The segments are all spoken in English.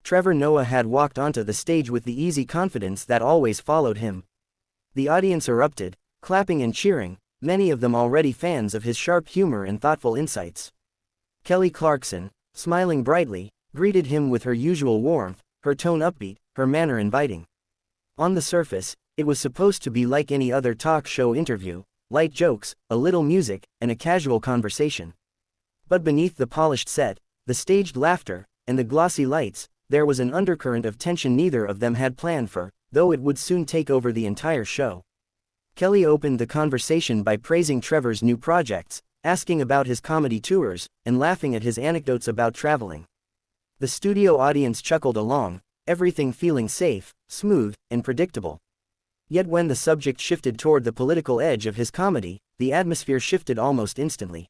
Trevor Noah had walked onto the stage with the easy confidence that always followed him. The audience erupted, clapping and cheering, many of them already fans of his sharp humor and thoughtful insights. Kelly Clarkson, smiling brightly, greeted him with her usual warmth, her tone upbeat, her manner inviting. On the surface, it was supposed to be like any other talk show interview, light jokes, a little music, and a casual conversation. But beneath the polished set, the staged laughter, and the glossy lights, there was an undercurrent of tension neither of them had planned for, though it would soon take over the entire show. Kelly opened the conversation by praising Trevor's new projects, asking about his comedy tours, and laughing at his anecdotes about traveling. The studio audience chuckled along, everything feeling safe, smooth, and predictable. Yet when the subject shifted toward the political edge of his comedy, the atmosphere shifted almost instantly.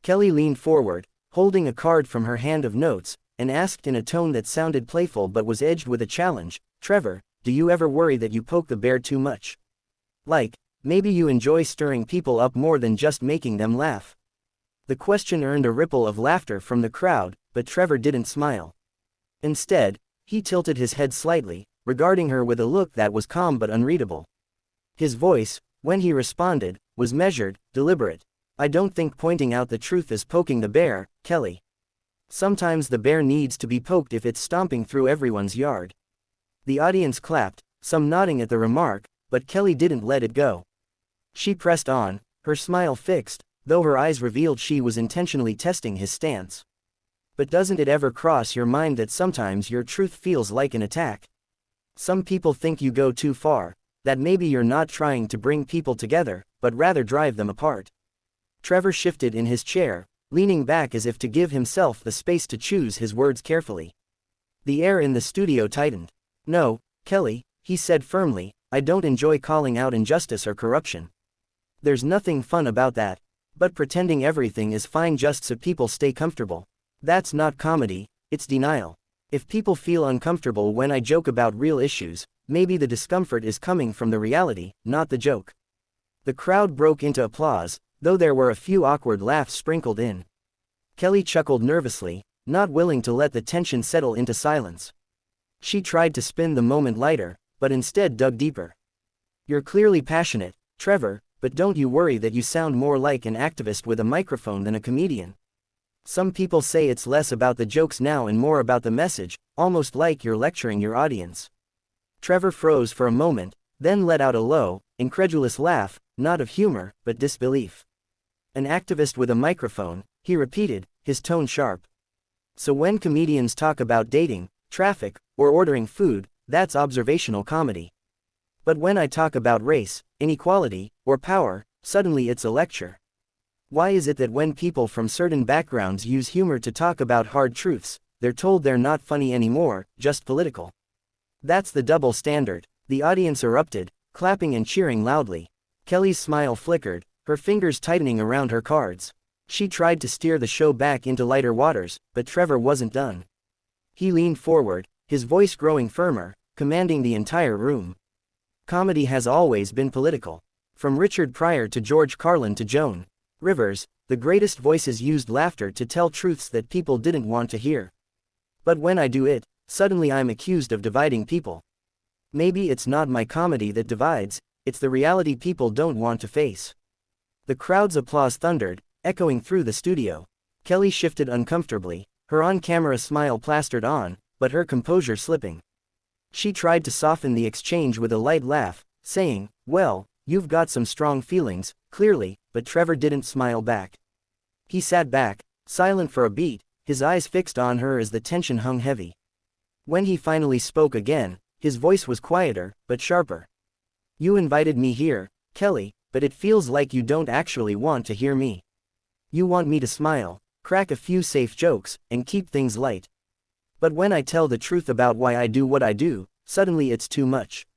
Kelly leaned forward, holding a card from her hand of notes, and asked in a tone that sounded playful but was edged with a challenge, "Trevor, do you ever worry that you poke the bear too much? Like, maybe you enjoy stirring people up more than just making them laugh?" The question earned a ripple of laughter from the crowd, but Trevor didn't smile. Instead, he tilted his head slightly, regarding her with a look that was calm but unreadable. His voice, when he responded, was measured, deliberate. "I don't think pointing out the truth is poking the bear, Kelly. Sometimes the bear needs to be poked if it's stomping through everyone's yard." The audience clapped, some nodding at the remark, but Kelly didn't let it go. She pressed on, her smile fixed, though her eyes revealed she was intentionally testing his stance. "But doesn't it ever cross your mind that sometimes your truth feels like an attack? Some people think you go too far, that maybe you're not trying to bring people together, but rather drive them apart." Trevor shifted in his chair, leaning back as if to give himself the space to choose his words carefully. The air in the studio tightened. "No, Kelly," he said firmly, "I don't enjoy calling out injustice or corruption. There's nothing fun about that. But pretending everything is fine just so people stay comfortable. That's not comedy, it's denial. If people feel uncomfortable when I joke about real issues, maybe the discomfort is coming from the reality, not the joke." The crowd broke into applause, though there were a few awkward laughs sprinkled in. Kelly chuckled nervously, not willing to let the tension settle into silence. She tried to spin the moment lighter, but instead dug deeper. "You're clearly passionate, Trevor, but don't you worry that you sound more like an activist with a microphone than a comedian? Some people say it's less about the jokes now and more about the message, almost like you're lecturing your audience." Trevor froze for a moment, then let out a low, incredulous laugh, not of humor, but disbelief. "An activist with a microphone," he repeated, his tone sharp. "So when comedians talk about dating, traffic, or ordering food, that's observational comedy. But when I talk about race, inequality, or power, suddenly it's a lecture. Why is it that when people from certain backgrounds use humor to talk about hard truths, they're told they're not funny anymore, just political? That's the double standard." The audience erupted, clapping and cheering loudly. Kelly's smile flickered, her fingers tightening around her cards. She tried to steer the show back into lighter waters, but Trevor wasn't done. He leaned forward, his voice growing firmer, commanding the entire room. "Comedy has always been political. From Richard Pryor to George Carlin to Joan Rivers, the greatest voices used laughter to tell truths that people didn't want to hear. But when I do it, suddenly I'm accused of dividing people. Maybe it's not my comedy that divides, it's the reality people don't want to face." The crowd's applause thundered, echoing through the studio. Kelly shifted uncomfortably, her on-camera smile plastered on, but her composure slipping. She tried to soften the exchange with a light laugh, saying, "Well, you've got some strong feelings, clearly," but Trevor didn't smile back. He sat back, silent for a beat, his eyes fixed on her as the tension hung heavy. When he finally spoke again, his voice was quieter, but sharper. "You invited me here, Kelly, but it feels like you don't actually want to hear me. You want me to smile, crack a few safe jokes, and keep things light. But when I tell the truth about why I do what I do, suddenly it's too much.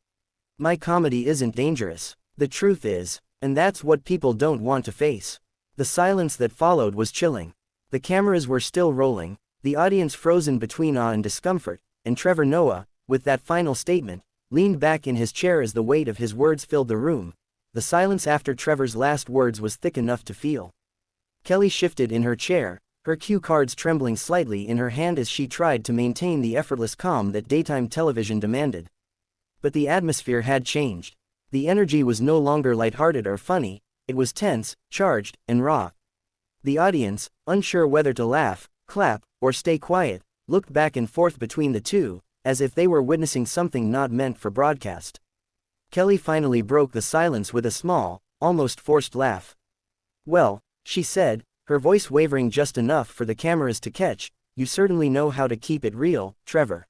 My comedy isn't dangerous. The truth is, and that's what people don't want to face." The silence that followed was chilling. The cameras were still rolling, the audience frozen between awe and discomfort, and Trevor Noah, with that final statement, leaned back in his chair as the weight of his words filled the room. The silence after Trevor's last words was thick enough to feel. Kelly shifted in her chair, her cue cards trembling slightly in her hand as she tried to maintain the effortless calm that daytime television demanded. But the atmosphere had changed. The energy was no longer lighthearted or funny, it was tense, charged, and raw. The audience, unsure whether to laugh, clap, or stay quiet, looked back and forth between the two, as if they were witnessing something not meant for broadcast. Kelly finally broke the silence with a small, almost forced laugh. "Well," she said, her voice wavering just enough for the cameras to catch, "you certainly know how to keep it real, Trevor."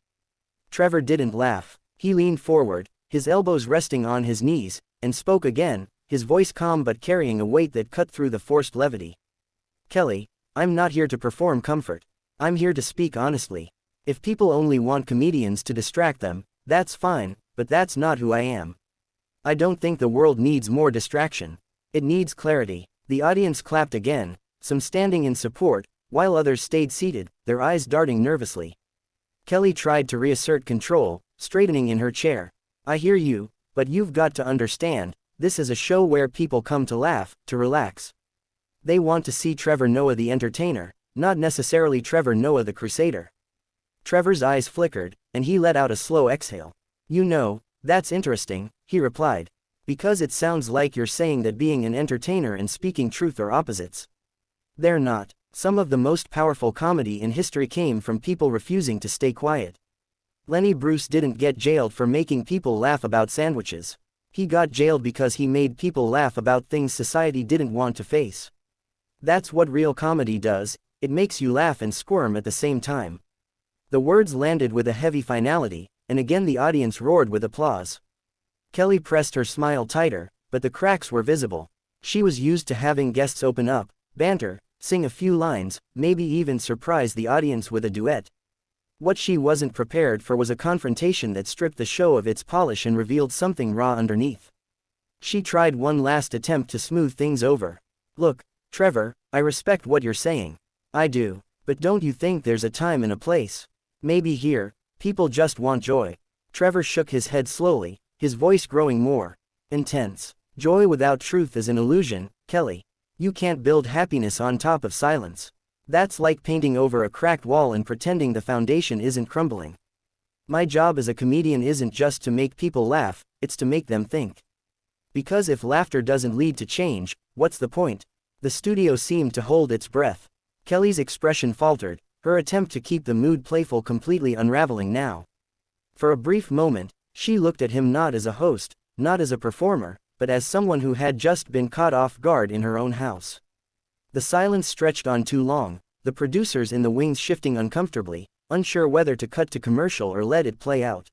Trevor didn't laugh. He leaned forward, his elbows resting on his knees, and spoke again, his voice calm but carrying a weight that cut through the forced levity. "Kelly, I'm not here to perform comfort. I'm here to speak honestly. If people only want comedians to distract them, that's fine, but that's not who I am. I don't think the world needs more distraction. It needs clarity." The audience clapped again, some standing in support, while others stayed seated, their eyes darting nervously. Kelly tried to reassert control, straightening in her chair. "I hear you, but you've got to understand, this is a show where people come to laugh, to relax. They want to see Trevor Noah the entertainer, not necessarily Trevor Noah the crusader." Trevor's eyes flickered, and he let out a slow exhale. "You know, that's interesting," he replied. "Because it sounds like you're saying that being an entertainer and speaking truth are opposites. They're not. Some of the most powerful comedy in history came from people refusing to stay quiet. Lenny Bruce didn't get jailed for making people laugh about sandwiches. He got jailed because he made people laugh about things society didn't want to face. That's what real comedy does, it makes you laugh and squirm at the same time." The words landed with a heavy finality, and again the audience roared with applause. Kelly pressed her smile tighter, but the cracks were visible. She was used to having guests open up, banter, sing a few lines, maybe even surprise the audience with a duet. What she wasn't prepared for was a confrontation that stripped the show of its polish and revealed something raw underneath. She tried one last attempt to smooth things over. "Look, Trevor, I respect what you're saying. I do, but don't you think there's a time and a place? Maybe here, people just want joy." Trevor shook his head slowly, his voice growing more intense. "Joy without truth is an illusion, Kelly. You can't build happiness on top of silence. That's like painting over a cracked wall and pretending the foundation isn't crumbling. My job as a comedian isn't just to make people laugh, it's to make them think. Because if laughter doesn't lead to change, what's the point?" The studio seemed to hold its breath. Kelly's expression faltered, her attempt to keep the mood playful completely unraveling now. For a brief moment, she looked at him not as a host, not as a performer, but as someone who had just been caught off guard in her own house. The silence stretched on too long, the producers in the wings shifting uncomfortably, unsure whether to cut to commercial or let it play out.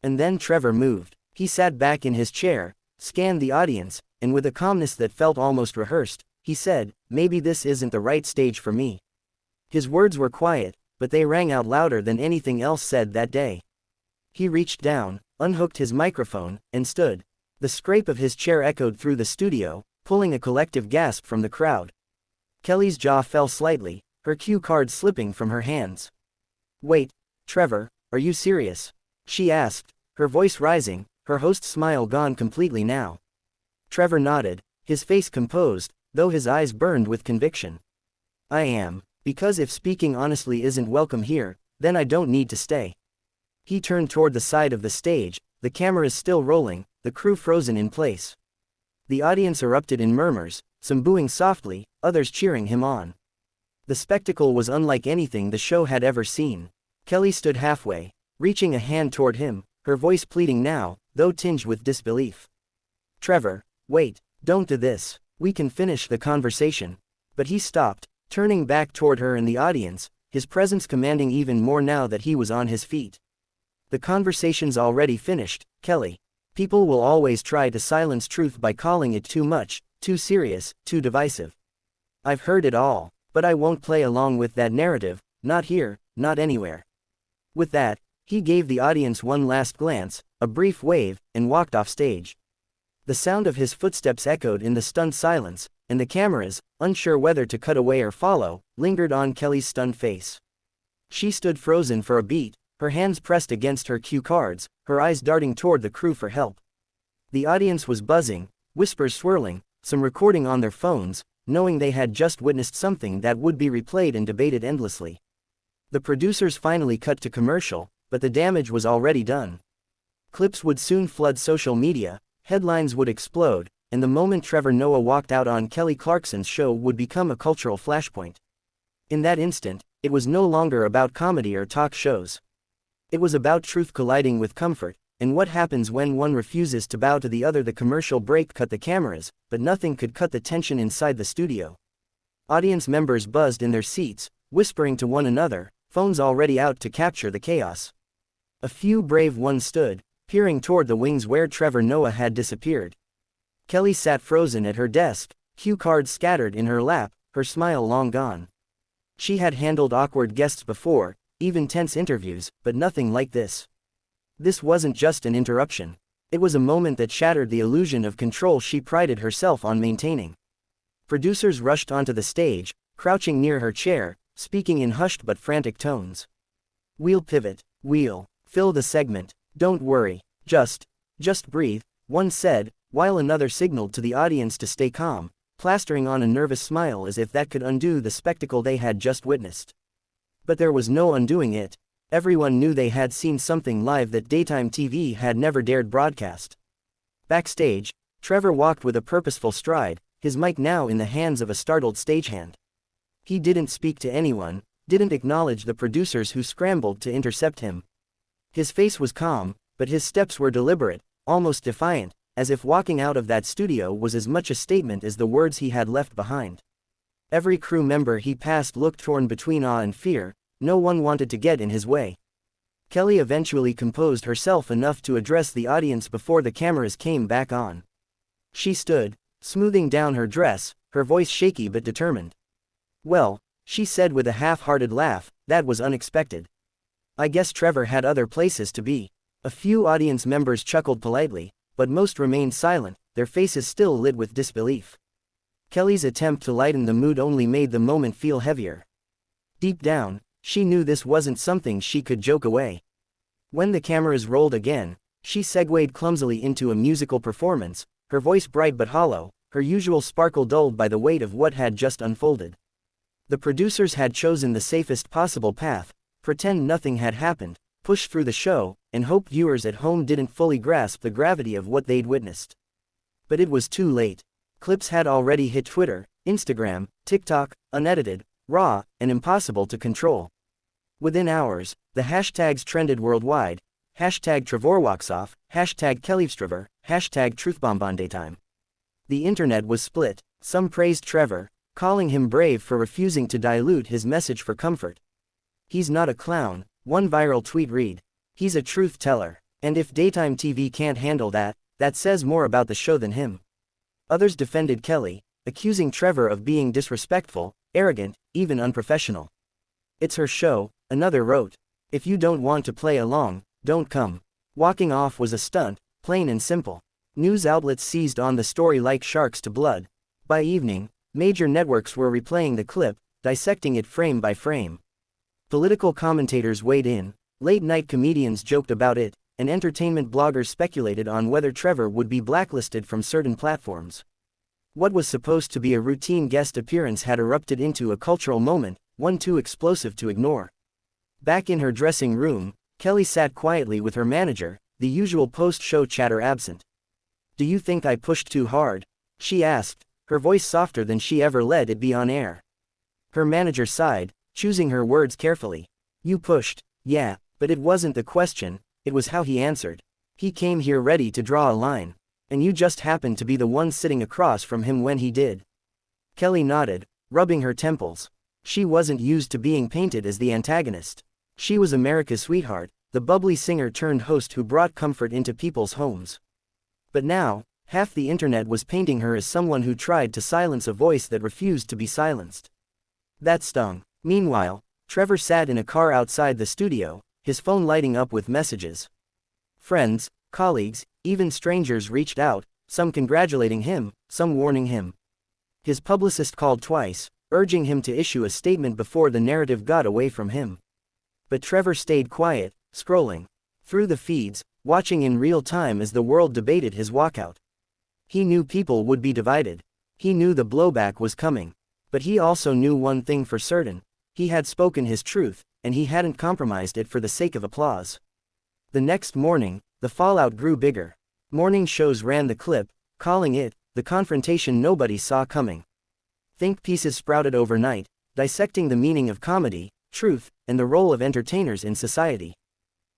And then Trevor moved. He sat back in his chair, scanned the audience, and with a calmness that felt almost rehearsed, he said, "Maybe this isn't the right stage for me." His words were quiet, but they rang out louder than anything else said that day. He reached down, unhooked his microphone, and stood. The scrape of his chair echoed through the studio, pulling a collective gasp from the crowd. Kelly's jaw fell slightly, her cue card slipping from her hands. "Wait, Trevor, are you serious?" she asked, her voice rising, her host's smile gone completely now. Trevor nodded, his face composed, though his eyes burned with conviction. "I am, because if speaking honestly isn't welcome here, then I don't need to stay." He turned toward the side of the stage, the cameras still rolling, the crew frozen in place. The audience erupted in murmurs, some booing softly, others cheering him on. The spectacle was unlike anything the show had ever seen. Kelly stood halfway, reaching a hand toward him, her voice pleading now, though tinged with disbelief. "Trevor, wait, don't do this, we can finish the conversation." But he stopped, turning back toward her and the audience, his presence commanding even more now that he was on his feet. "The conversation's already finished, Kelly. People will always try to silence truth by calling it too much, too serious, too divisive. I've heard it all, but I won't play along with that narrative, not here, not anywhere." With that, he gave the audience one last glance, a brief wave, and walked off stage. The sound of his footsteps echoed in the stunned silence, and the cameras, unsure whether to cut away or follow, lingered on Kelly's stunned face. She stood frozen for a beat, her hands pressed against her cue cards, her eyes darting toward the crew for help. The audience was buzzing, whispers swirling, some recording on their phones, knowing they had just witnessed something that would be replayed and debated endlessly. The producers finally cut to commercial, but the damage was already done. Clips would soon flood social media, headlines would explode, and the moment Trevor Noah walked out on Kelly Clarkson's show would become a cultural flashpoint. In that instant, it was no longer about comedy or talk shows. It was about truth colliding with comfort, and what happens when one refuses to bow to the other. The commercial break cut the cameras, but nothing could cut the tension inside the studio. Audience members buzzed in their seats, whispering to one another, phones already out to capture the chaos. A few brave ones stood, peering toward the wings where Trevor Noah had disappeared. Kelly sat frozen at her desk, cue cards scattered in her lap, her smile long gone. She had handled awkward guests before, even tense interviews, but nothing like this. This wasn't just an interruption. It was a moment that shattered the illusion of control she prided herself on maintaining. Producers rushed onto the stage, crouching near her chair, speaking in hushed but frantic tones. "We'll pivot. We'll fill the segment. Don't worry. Just breathe," one said, while another signaled to the audience to stay calm, plastering on a nervous smile as if that could undo the spectacle they had just witnessed. But there was no undoing it. Everyone knew they had seen something live that daytime TV had never dared broadcast. Backstage, Trevor walked with a purposeful stride, his mic now in the hands of a startled stagehand. He didn't speak to anyone, didn't acknowledge the producers who scrambled to intercept him. His face was calm, but his steps were deliberate, almost defiant, as if walking out of that studio was as much a statement as the words he had left behind. Every crew member he passed looked torn between awe and fear. No one wanted to get in his way. Kelly eventually composed herself enough to address the audience before the cameras came back on. She stood, smoothing down her dress, her voice shaky but determined. "Well," she said with a half-hearted laugh, "that was unexpected. I guess Trevor had other places to be." A few audience members chuckled politely, but most remained silent, their faces still lit with disbelief. Kelly's attempt to lighten the mood only made the moment feel heavier. Deep down, she knew this wasn't something she could joke away. When the cameras rolled again, she segued clumsily into a musical performance, her voice bright but hollow, her usual sparkle dulled by the weight of what had just unfolded. The producers had chosen the safest possible path: pretend nothing had happened, push through the show, and hope viewers at home didn't fully grasp the gravity of what they'd witnessed. But it was too late. Clips had already hit Twitter, Instagram, TikTok, unedited, raw, and impossible to control. Within hours, the hashtags trended worldwide: #TrevorWalksOff, #KellyVstrevor, #TruthBombOnDaytime. The internet was split. Some praised Trevor, calling him brave for refusing to dilute his message for comfort. "He's not a clown," one viral tweet read. "He's a truth teller. And if daytime TV can't handle that, that says more about the show than him." Others defended Kelly, accusing Trevor of being disrespectful, arrogant, even unprofessional. "It's her show," another wrote. "If you don't want to play along, don't come." Walking off was a stunt, plain and simple. News outlets seized on the story like sharks to blood. By evening, major networks were replaying the clip, dissecting it frame by frame. Political commentators weighed in, late-night comedians joked about it, and entertainment bloggers speculated on whether Trevor would be blacklisted from certain platforms. What was supposed to be a routine guest appearance had erupted into a cultural moment, one too explosive to ignore. Back in her dressing room, Kelly sat quietly with her manager, the usual post-show chatter absent. "Do you think I pushed too hard?" she asked, her voice softer than she ever let it be on air. Her manager sighed, choosing her words carefully. "You pushed, yeah, but it wasn't the question, it was how he answered. He came here ready to draw a line. And you just happened to be the one sitting across from him when he did." Kelly nodded, rubbing her temples. She wasn't used to being painted as the antagonist. She was America's sweetheart, the bubbly singer-turned-host who brought comfort into people's homes. But now, half the internet was painting her as someone who tried to silence a voice that refused to be silenced. That stung. Meanwhile, Trevor sat in a car outside the studio, his phone lighting up with messages. Friends, colleagues, even strangers reached out, some congratulating him, some warning him. His publicist called twice, urging him to issue a statement before the narrative got away from him. But Trevor stayed quiet, scrolling through the feeds, watching in real time as the world debated his walkout. He knew people would be divided. He knew the blowback was coming. But he also knew one thing for certain. He had spoken his truth, and he hadn't compromised it for the sake of applause. The next morning, the fallout grew bigger. Morning shows ran the clip, calling it the confrontation nobody saw coming. Think pieces sprouted overnight, dissecting the meaning of comedy, truth, and the role of entertainers in society.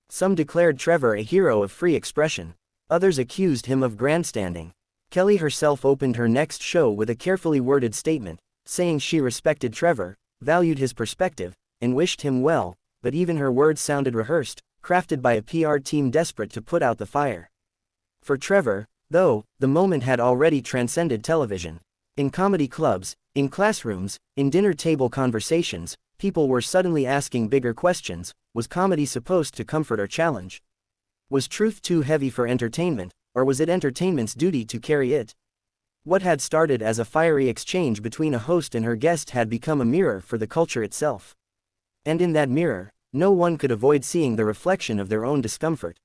Some declared Trevor a hero of free expression. Others accused him of grandstanding. Kelly herself opened her next show with a carefully worded statement, saying she respected Trevor, valued his perspective, and wished him well, but even her words sounded rehearsed, crafted by a PR team desperate to put out the fire. For Trevor, though, the moment had already transcended television. In comedy clubs, in classrooms, in dinner table conversations, people were suddenly asking bigger questions. Was comedy supposed to comfort or challenge? Was truth too heavy for entertainment, or was it entertainment's duty to carry it? What had started as a fiery exchange between a host and her guest had become a mirror for the culture itself. And in that mirror, no one could avoid seeing the reflection of their own discomfort.